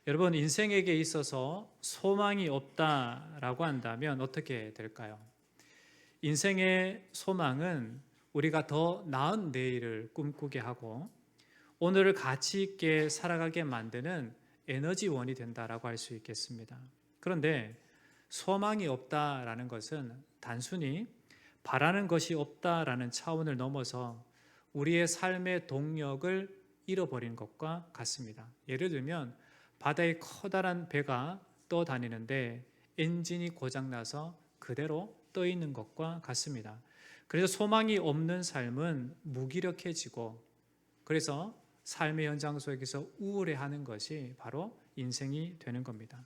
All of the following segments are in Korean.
여러분, 인생에게 있어서 소망이 없다라고 한다면 어떻게 될까요? 인생의 소망은 우리가 더 나은 내일을 꿈꾸게 하고 오늘을 가치 있게 살아가게 만드는 에너지원이 된다라고 할 수 있겠습니다. 그런데 소망이 없다라는 것은 단순히 바라는 것이 없다라는 차원을 넘어서 우리의 삶의 동력을 잃어버린 것과 같습니다. 예를 들면 바다에 커다란 배가 떠다니는데 엔진이 고장나서 그대로 떠 있는 것과 같습니다. 그래서 소망이 없는 삶은 무기력해지고, 그래서 삶의 현장 속에서 우울해하는 것이 바로 인생이 되는 겁니다.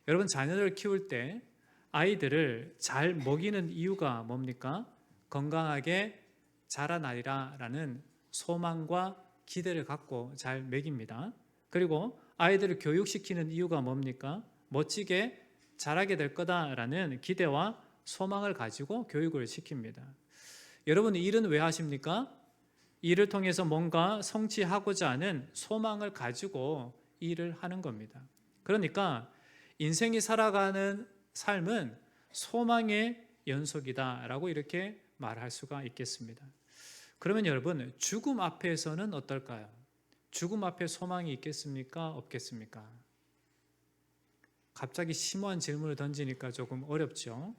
여러분, 자녀를 키울 때 아이들을 잘 먹이는 이유가 뭡니까? 건강하게 자라나리라 라는 소망과 기대를 갖고 잘 먹입니다. 그리고 아이들을 교육시키는 이유가 뭡니까? 멋지게 자라게 될 거다라는 기대와 소망을 가지고 교육을 시킵니다. 여러분, 일은 왜 하십니까? 일을 통해서 뭔가 성취하고자 하는 소망을 가지고 일을 하는 겁니다. 그러니까 인생이 살아가는 삶은 소망의 연속이다라고 이렇게 말할 수가 있겠습니다. 그러면 여러분, 죽음 앞에서는 어떨까요? 죽음 앞에 소망이 있겠습니까? 없겠습니까? 갑자기 심오한 질문을 던지니까 조금 어렵죠.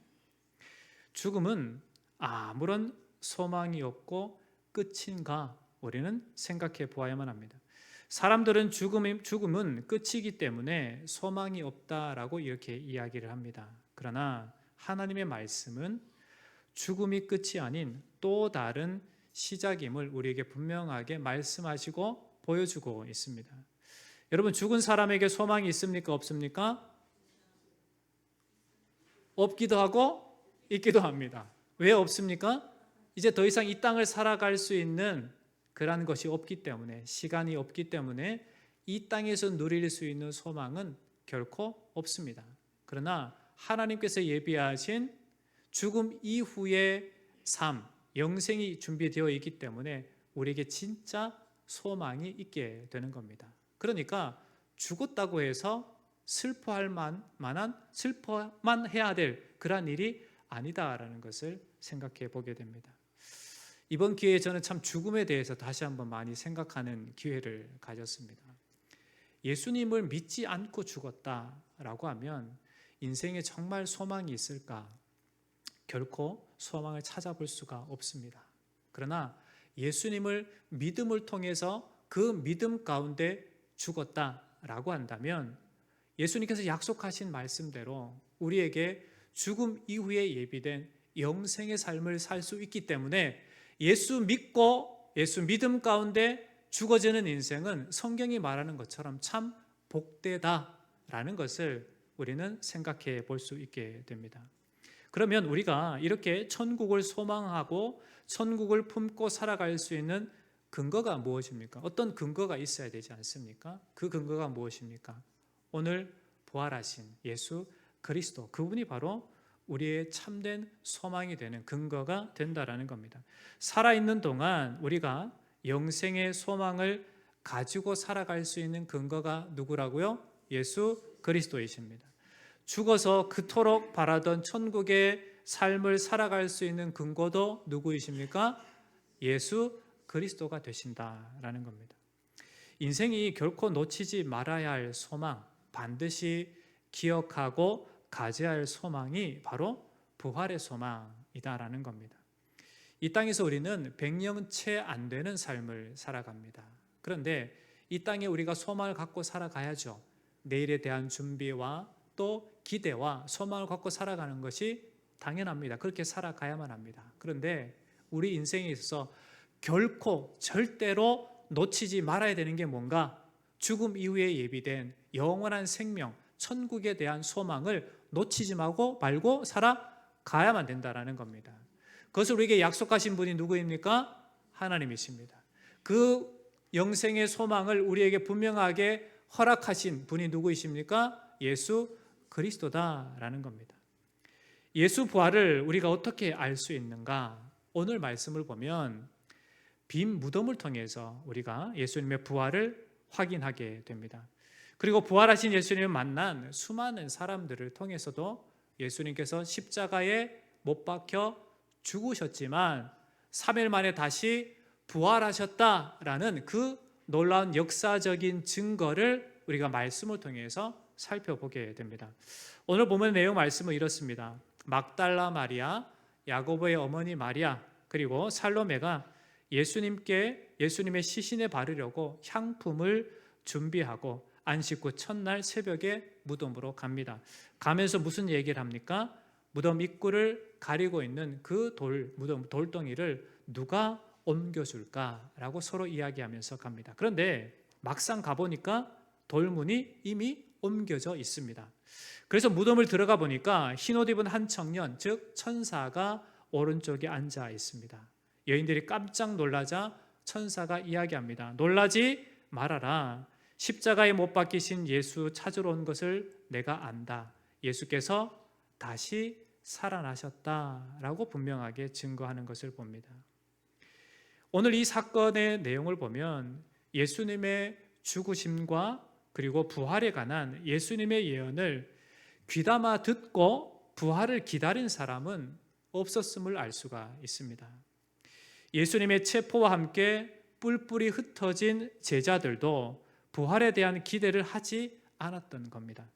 죽음은 아무런 소망이 없고 끝인가? 우리는 생각해 보아야만 합니다. 사람들은 죽음은 끝이기 때문에 소망이 없다라고 이렇게 이야기를 합니다. 그러나 하나님의 말씀은 죽음이 끝이 아닌 또 다른 시작임을 우리에게 분명하게 말씀하시고 보여주고 있습니다. 여러분, 죽은 사람에게 소망이 있습니까? 없습니까? 없기도 하고 있기도 합니다. 왜 없습니까? 이제 더 이상 이 땅을 살아갈 수 있는 그러한 것이 없기 때문에, 시간이 없기 때문에 이 땅에서 누릴 수 있는 소망은 결코 없습니다. 그러나 하나님께서 예비하신 죽음 이후의 삶, 영생이 준비되어 있기 때문에 우리에게 진짜 소망이 있게 되는 겁니다. 그러니까 죽었다고 해서 슬퍼할 만한, 슬퍼만 해야 될 그런 일이 아니다라는 것을 생각해 보게 됩니다. 이번 기회에 저는 참 죽음에 대해서 다시 한번 많이 생각하는 기회를 가졌습니다. 예수님을 믿지 않고 죽었다라고 하면 인생에 정말 소망이 있을까? 결코 소망을 찾아볼 수가 없습니다. 그러나 예수님을 믿음을 통해서 그 믿음 가운데 죽었다라고 한다면 예수님께서 약속하신 말씀대로 우리에게 죽음 이후에 예비된 영생의 삶을 살 수 있기 때문에 예수 믿고 예수 믿음 가운데 죽어지는 인생은 성경이 말하는 것처럼 참 복되다라는 것을 우리는 생각해 볼 수 있게 됩니다. 그러면 우리가 이렇게 천국을 소망하고 천국을 품고 살아갈 수 있는 근거가 무엇입니까? 어떤 근거가 있어야 되지 않습니까? 그 근거가 무엇입니까? 오늘 부활하신 예수 그리스도, 그분이 바로 우리의 참된 소망이 되는 근거가 된다라는 겁니다. 살아있는 동안 우리가 영생의 소망을 가지고 살아갈 수 있는 근거가 누구라고요? 예수 그리스도이십니다. 죽어서 그토록 바라던 천국의 삶을 살아갈 수 있는 근거도 누구이십니까? 예수 그리스도가 되신다라는 겁니다. 인생이 결코 놓치지 말아야 할 소망, 반드시 기억하고 가져야 할 소망이 바로 부활의 소망이다라는 겁니다. 이 땅에서 우리는 100년 채 안 되는 삶을 살아갑니다. 그런데 이 땅에 우리가 소망을 갖고 살아가야죠. 내일에 대한 준비와 또 기대와 소망을 갖고 살아가는 것이 당연합니다. 그렇게 살아가야만 합니다. 그런데 우리 인생에 있어서 결코 절대로 놓치지 말아야 되는 게 뭔가? 죽음 이후에 예비된 영원한 생명, 천국에 대한 소망을 놓치지 말고 살아가야만 된다는 겁니다. 그것을 우리에게 약속하신 분이 누구입니까? 하나님이십니다. 그 영생의 소망을 우리에게 분명하게 허락하신 분이 누구이십니까? 예수 그리스도다라는 겁니다. 예수 부활을 우리가 어떻게 알 수 있는가? 오늘 말씀을 보면 빈 무덤을 통해서 우리가 예수님의 부활을 확인하게 됩니다. 그리고 부활하신 예수님을 만난 수많은 사람들을 통해서도 예수님께서 십자가에 못 박혀 죽으셨지만 3일 만에 다시 부활하셨다라는 그 놀라운 역사적인 증거를 우리가 말씀을 통해서 살펴보게 됩니다. 오늘 보면 내용 말씀은 이렇습니다. 막달라 마리아, 야고보의 어머니 마리아, 그리고 살로메가 예수님의 시신에 바르려고 향품을 준비하고 안식 후 첫날 새벽에 무덤으로 갑니다. 가면서 무슨 얘기를 합니까? 무덤 입구를 가리고 있는 그 무덤 돌덩이를 누가 옮겨줄까라고 서로 이야기하면서 갑니다. 그런데 막상 가보니까 돌문이 이미 옮겨져 있습니다. 그래서 무덤을 들어가 보니까 흰옷 입은 한 청년, 즉 천사가 오른쪽에 앉아 있습니다. 여인들이 깜짝 놀라자 천사가 이야기합니다. 놀라지 말아라. 십자가에 못 박히신 예수 찾으러 온 것을 내가 안다. 예수께서 다시 살아나셨다라고 분명하게 증거하는 것을 봅니다. 오늘 이 사건의 내용을 보면 예수님의 죽으심과 그리고 부활에 관한 예수님의 예언을 귀담아 듣고 부활을 기다린 사람은 없었음을 알 수가 있습니다. 예수님의 체포와 함께 뿔뿔이 흩어진 제자들도 부활에 대한 기대를 하지 않았던 겁니다.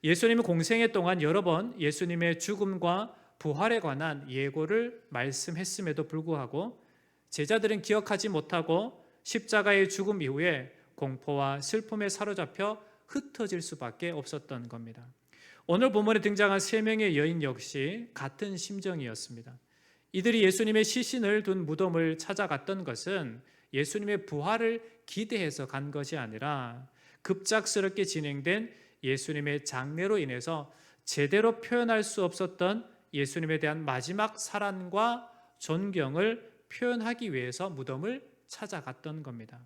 예수님은 공생애 동안 여러 번 예수님의 죽음과 부활에 관한 예고를 말씀했음에도 불구하고 제자들은 기억하지 못하고 십자가의 죽음 이후에 공포와 슬픔에 사로잡혀 흩어질 수밖에 없었던 겁니다. 오늘 본문에 등장한 3명의 여인 역시 같은 심정이었습니다. 이들이 예수님의 시신을 둔 무덤을 찾아갔던 것은 예수님의 부활을 기대해서 간 것이 아니라 급작스럽게 진행된 예수님의 장례로 인해서 제대로 표현할 수 없었던 예수님에 대한 마지막 사랑과 존경을 표현하기 위해서 무덤을 찾아갔던 겁니다.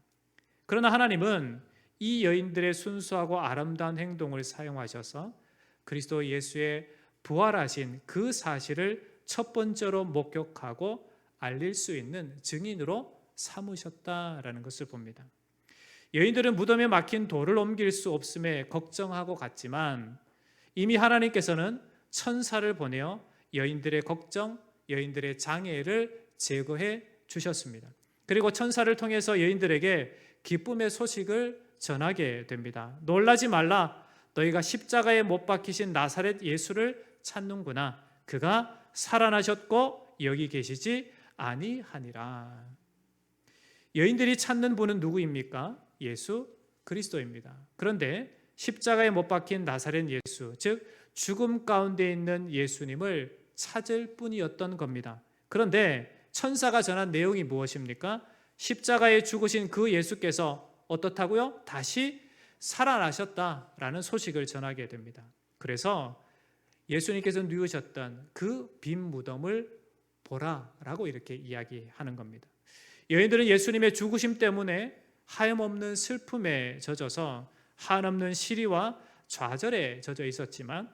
그러나 하나님은 이 여인들의 순수하고 아름다운 행동을 사용하셔서 그리스도 예수의 부활하신 그 사실을 첫 번째로 목격하고 알릴 수 있는 증인으로 삼으셨다라는 것을 봅니다. 여인들은 무덤에 막힌 돌을 옮길 수 없음에 걱정하고 갔지만 이미 하나님께서는 천사를 보내어 여인들의 걱정, 여인들의 장애를 제거해 주셨습니다. 그리고 천사를 통해서 여인들에게 기쁨의 소식을 전하게 됩니다. 놀라지 말라. 너희가 십자가에 못 박히신 나사렛 예수를 찾는구나. 그가 살아나셨고 여기 계시지 아니하니라. 여인들이 찾는 분은 누구입니까? 예수 그리스도입니다. 그런데 십자가에 못 박힌 나사렛 예수, 즉 죽음 가운데 있는 예수님을 찾을 뿐이었던 겁니다. 그런데 천사가 전한 내용이 무엇입니까? 십자가에 죽으신 그 예수께서 어떻다고요? 다시 살아나셨다라는 소식을 전하게 됩니다. 그래서 예수님께서 누우셨던 그 빈 무덤을 보라라고 이렇게 이야기하는 겁니다. 여인들은 예수님의 죽으심 때문에 하염없는 슬픔에 젖어서 한없는 시리와 좌절에 젖어 있었지만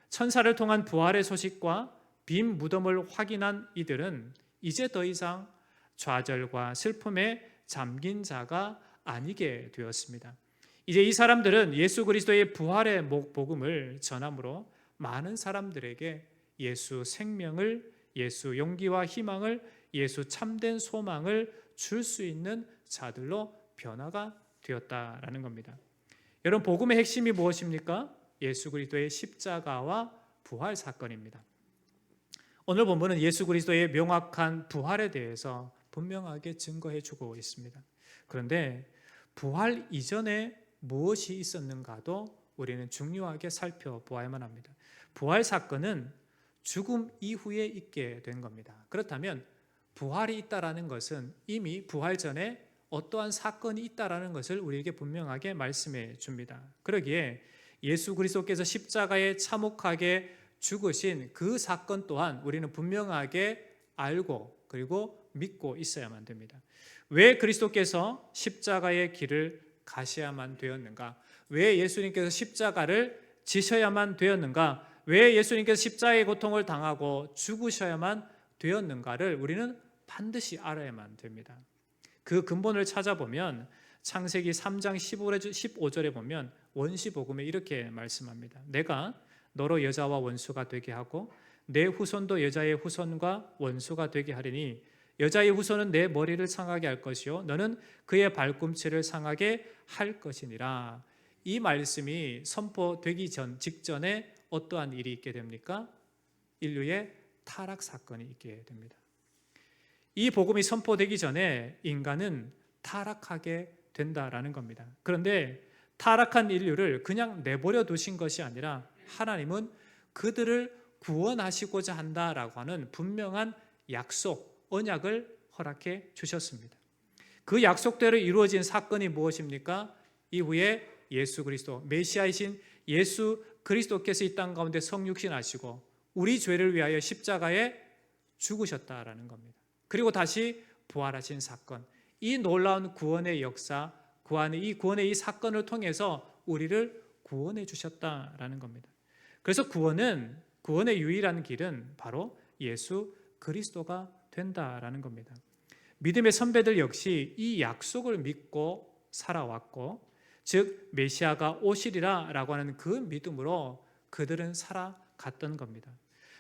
천사를 통한 부활의 소식과 빈 무덤을 확인한 이들은 이제 더 이상 좌절과 슬픔에 잠긴 자가 아니게 되었습니다. 이제 이 사람들은 예수 그리스도의 부활의 복음을 전함으로 많은 사람들에게 예수 생명을, 예수 용기와 희망을, 예수 참된 소망을 줄 수 있는 자들로 변화가 되었다라는 겁니다. 여러분, 복음의 핵심이 무엇입니까? 예수 그리스도의 십자가와 부활 사건입니다. 오늘 본문은 예수 그리스도의 명확한 부활에 대해서 분명하게 증거해 주고 있습니다. 그런데 부활 이전에 무엇이 있었는가도 우리는 중요하게 살펴보아야만 합니다. 부활 사건은 죽음 이후에 있게 된 겁니다. 그렇다면 부활이 있다라는 것은 이미 부활 전에 어떠한 사건이 있다라는 것을 우리에게 분명하게 말씀해 줍니다. 그러기에 예수 그리스도께서 십자가에 참혹하게 죽으신 그 사건 또한 우리는 분명하게 알고 그리고 믿고 있어야만 됩니다. 왜 그리스도께서 십자가의 길을 가셔야만 되었는가? 왜 예수님께서 십자가를 지셔야만 되었는가? 왜 예수님께서 십자가의 고통을 당하고 죽으셔야만 되었는가를 우리는 반드시 알아야만 됩니다. 그 근본을 찾아보면 창세기 3장 15절에 보면 원시복음에 이렇게 말씀합니다. 내가 너로 여자와 원수가 되게 하고 내 후손도 여자의 후손과 원수가 되게 하리니 여자의 후손은 내 머리를 상하게 할 것이요 너는 그의 발꿈치를 상하게 할 것이니라. 이 말씀이 선포되기 직전에 어떠한 일이 있게 됩니까? 인류의 타락 사건이 있게 됩니다. 이 복음이 선포되기 전에 인간은 타락하게 된다라는 겁니다. 그런데 타락한 인류를 그냥 내버려 두신 것이 아니라 하나님은 그들을 구원하시고자 한다라고 하는 분명한 약속, 언약을 허락해 주셨습니다. 그 약속대로 이루어진 사건이 무엇입니까? 이후에 예수 그리스도, 메시아이신 예수 그리스도께서 이 땅 가운데 성육신하시고 우리 죄를 위하여 십자가에 죽으셨다라는 겁니다. 그리고 다시 부활하신 사건, 이 놀라운 구원의 역사, 이 구원의 이 사건을 통해서 우리를 구원해 주셨다라는 겁니다. 그래서 구원의 유일한 길은 바로 예수 그리스도가 된다라는 겁니다. 믿음의 선배들 역시 이 약속을 믿고 살아왔고, 즉 메시아가 오시리라라고 하는 그 믿음으로 그들은 살아갔던 겁니다.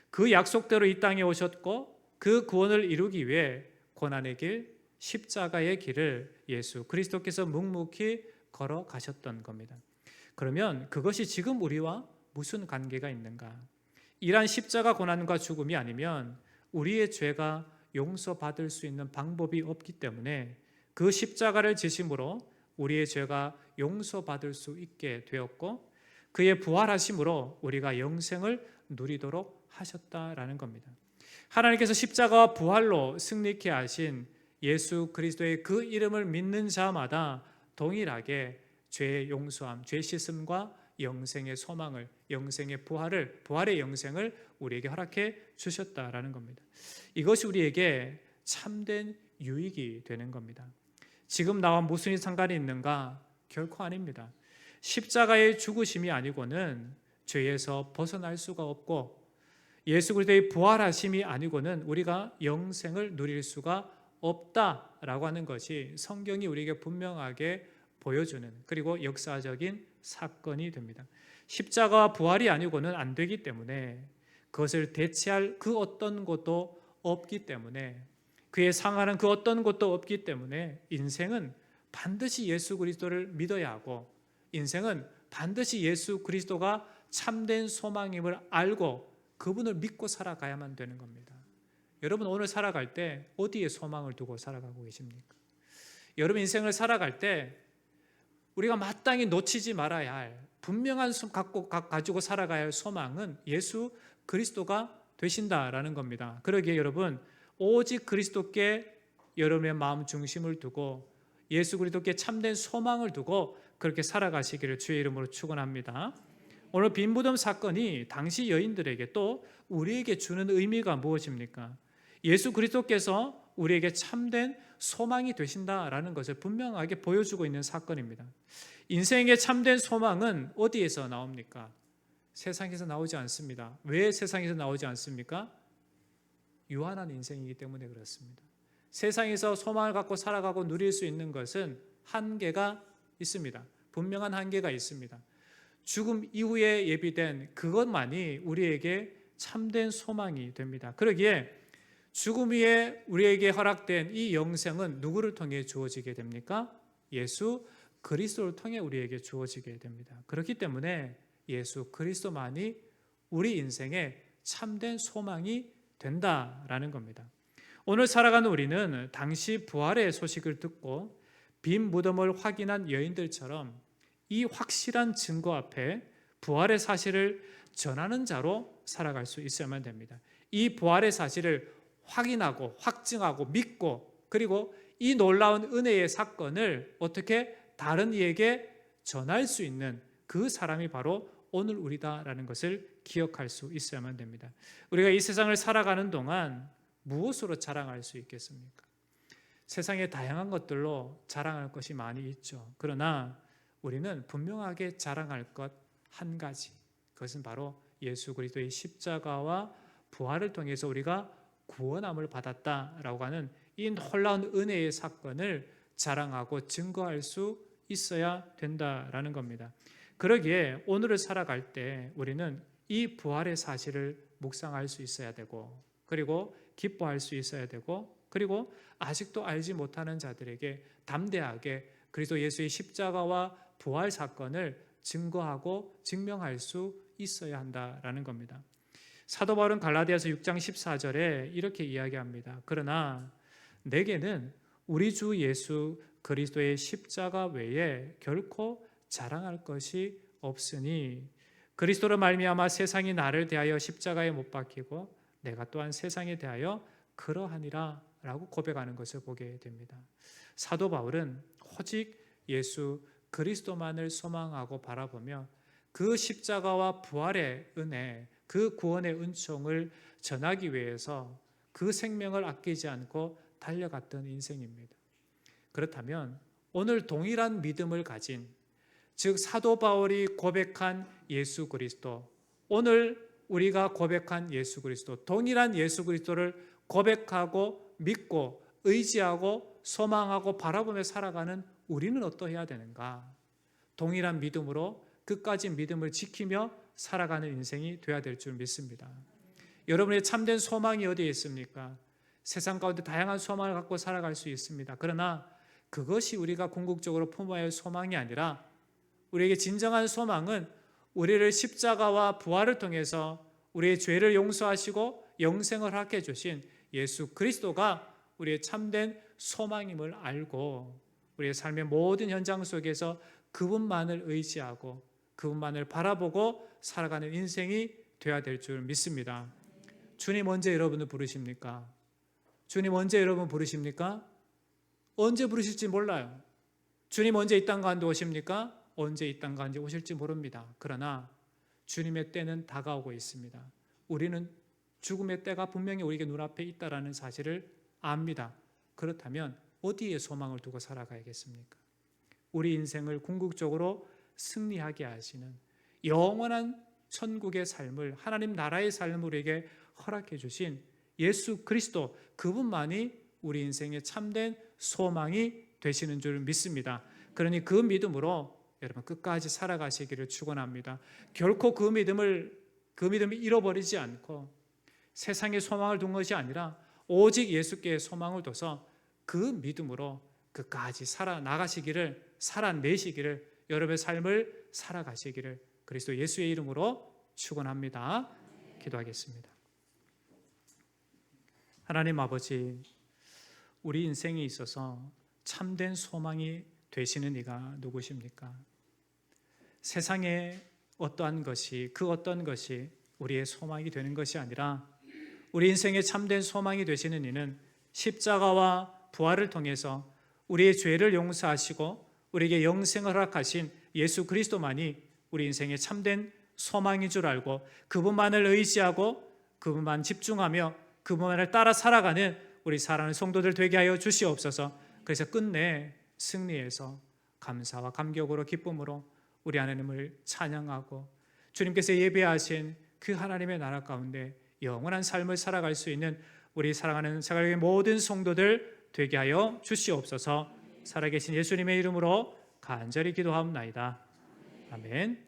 그 약속대로 이 땅에 오셨고 그 구원을 이루기 위해 고난의 길, 십자가의 길을 예수 그리스도께서 묵묵히 걸어가셨던 겁니다. 그러면 그것이 지금 우리와 무슨 관계가 있는가? 이러한 십자가 고난과 죽음이 아니면 우리의 죄가 용서받을 수 있는 방법이 없기 때문에 그 십자가를 지심으로 우리의 죄가 용서받을 수 있게 되었고, 그의 부활하심으로 우리가 영생을 누리도록 하셨다라는 겁니다. 하나님께서 십자가와 부활로 승리케 하신 예수 그리스도의 그 이름을 믿는 자마다 동일하게 죄의 용서함, 죄 씻음과 영생의 소망을, 영생의 부활의 영생을 우리에게 허락해 주셨다라는 겁니다. 이것이 우리에게 참된 유익이 되는 겁니다. 지금 나와 무슨 상관이 있는가? 결코 아닙니다. 십자가의 죽으심이 아니고는 죄에서 벗어날 수가 없고, 예수 그리스도의 부활하심이 아니고는 우리가 영생을 누릴 수가 없다라고 하는 것이 성경이 우리에게 분명하게 보여주는, 그리고 역사적인 사건이 됩니다. 십자가와 부활이 아니고는 안 되기 때문에, 그것을 대체할 그 어떤 것도 없기 때문에, 그에 상하는 그 어떤 것도 없기 때문에 인생은 반드시 예수 그리스도를 믿어야 하고, 인생은 반드시 예수 그리스도가 참된 소망임을 알고 그분을 믿고 살아가야만 되는 겁니다. 여러분, 오늘 살아갈 때 어디에 소망을 두고 살아가고 계십니까? 여러분 인생을 살아갈 때 우리가 마땅히 놓치지 말아야 할, 분명한 가지고 살아가야 할 소망은 예수 그리스도가 되신다라는 겁니다. 그러기에 여러분, 오직 그리스도께 여러분의 마음 중심을 두고 예수 그리스도께 참된 소망을 두고 그렇게 살아가시기를 주의 이름으로 축원합니다. 오늘 빈 무덤 사건이 당시 여인들에게 또 우리에게 주는 의미가 무엇입니까? 예수 그리스도께서 우리에게 참된 소망이 되신다라는 것을 분명하게 보여주고 있는 사건입니다. 인생의 참된 소망은 어디에서 나옵니까? 세상에서 나오지 않습니다. 왜 세상에서 나오지 않습니까? 유한한 인생이기 때문에 그렇습니다. 세상에서 소망을 갖고 살아가고 누릴 수 있는 것은 한계가 있습니다. 분명한 한계가 있습니다. 죽음 이후에 예비된 그것만이 우리에게 참된 소망이 됩니다. 그러기에 죽음 위에 우리에게 허락된 이 영생은 누구를 통해 주어지게 됩니까? 예수 그리스도를 통해 우리에게 주어지게 됩니다. 그렇기 때문에 예수 그리스도만이 우리 인생의 참된 소망이 된다라는 겁니다. 오늘 살아가는 우리는 당시 부활의 소식을 듣고 빈 무덤을 확인한 여인들처럼 이 확실한 증거 앞에 부활의 사실을 전하는 자로 살아갈 수 있어야만 됩니다. 이 부활의 사실을 확인하고 확증하고 믿고, 그리고 이 놀라운 은혜의 사건을 어떻게 다른 이에게 전할 수 있는 그 사람이 바로 오늘 우리다라는 것을 기억할 수 있어야만 됩니다. 우리가 이 세상을 살아가는 동안 무엇으로 자랑할 수 있겠습니까? 세상의 다양한 것들로 자랑할 것이 많이 있죠. 그러나 우리는 분명하게 자랑할 것 한 가지, 그것은 바로 예수 그리스도의 십자가와 부활을 통해서 우리가 구원함을 받았다라고 하는 이 놀라운 은혜의 사건을 자랑하고 증거할 수 있어야 된다라는 겁니다. 그러기에 오늘을 살아갈 때 우리는 이 부활의 사실을 묵상할 수 있어야 되고, 그리고 기뻐할 수 있어야 되고, 그리고 아직도 알지 못하는 자들에게 담대하게 그리스도 예수의 십자가와 부활 사건을 증거하고 증명할 수 있어야 한다라는 겁니다. 사도 바울은 갈라디아서 6장 14절에 이렇게 이야기합니다. 그러나 내게는 우리 주 예수 그리스도의 십자가 외에 결코 자랑할 것이 없으니 그리스도로 말미암아 세상이 나를 대하여 십자가에 못 박히고 내가 또한 세상에 대하여 그러하니라 라고 고백하는 것을 보게 됩니다. 사도 바울은 오직 예수 그리스도만을 소망하고 바라보며 그 십자가와 부활의 은혜, 그 구원의 은총을 전하기 위해서 그 생명을 아끼지 않고 달려갔던 인생입니다. 그렇다면 오늘 동일한 믿음을 가진, 즉 사도 바울이 고백한 예수 그리스도, 오늘 우리가 고백한 예수 그리스도, 동일한 예수 그리스도를 고백하고 믿고 의지하고 소망하고 바라보며 살아가는 우리는 어떠해야 되는가? 동일한 믿음으로 끝까지 믿음을 지키며 살아가는 인생이 되어야 될 줄 믿습니다. 여러분의 참된 소망이 어디에 있습니까? 세상 가운데 다양한 소망을 갖고 살아갈 수 있습니다. 그러나 그것이 우리가 궁극적으로 품어야 할 소망이 아니라 우리에게 진정한 소망은 우리를 십자가와 부활을 통해서 우리의 죄를 용서하시고 영생을 허락해 주신 예수 그리스도가 우리의 참된 소망임을 알고 우리의 삶의 모든 현장 속에서 그분만을 의지하고 그분만을 바라보고 살아가는 인생이 되어야 될 줄 믿습니다. 주님 언제 여러분을 부르십니까? 주님 언제 여러분 부르십니까? 언제 부르실지 몰라요. 주님 언제 이 땅 가운데 오십니까? 언제 이 땅 가운데 오실지 모릅니다. 그러나 주님의 때는 다가오고 있습니다. 우리는 죽음의 때가 분명히 우리에게 눈앞에 있다는 사실을 압니다. 그렇다면 어디에 소망을 두고 살아가야겠습니까? 우리 인생을 궁극적으로 승리하게 하시는 영원한 천국의 삶을, 하나님 나라의 삶을 우리에게 허락해 주신 예수 그리스도, 그분만이 우리 인생의 참된 소망이 되시는 줄 믿습니다. 그러니 그 믿음으로 여러분 끝까지 살아가시기를 축원합니다. 결코 그 믿음을 잃어버리지 않고 세상에 소망을 둔 것이 아니라 오직 예수께 소망을 둬서 그 믿음으로 끝까지 살아내시기를, 여러분의 삶을 살아가시기를 그리스도 예수의 이름으로 축원합니다. 기도하겠습니다. 하나님 아버지, 우리 인생에 있어서 참된 소망이 되시는 이가 누구십니까? 세상에 어떠한 것이, 그 어떤 것이 우리의 소망이 되는 것이 아니라 우리 인생의 참된 소망이 되시는 이는 십자가와 부활을 통해서 우리의 죄를 용서하시고 우리에게 영생을 허락하신 예수 그리스도만이 우리 인생의 참된 소망인 줄 알고 그분만을 의지하고 그분만 집중하며 그분만을 따라 살아가는 우리 사랑하는 성도들 되게 하여 주시옵소서. 그래서 끝내 승리해서 감사와 감격으로 기쁨으로 우리 하나님을 찬양하고 주님께서 예배하신 그 하나님의 나라 가운데 영원한 삶을 살아갈 수 있는 우리 사랑하는 사랑의 모든 성도들 되게 하여 주시옵소서. 살아계신 예수님의 이름으로 간절히 기도하옵나이다. 아멘.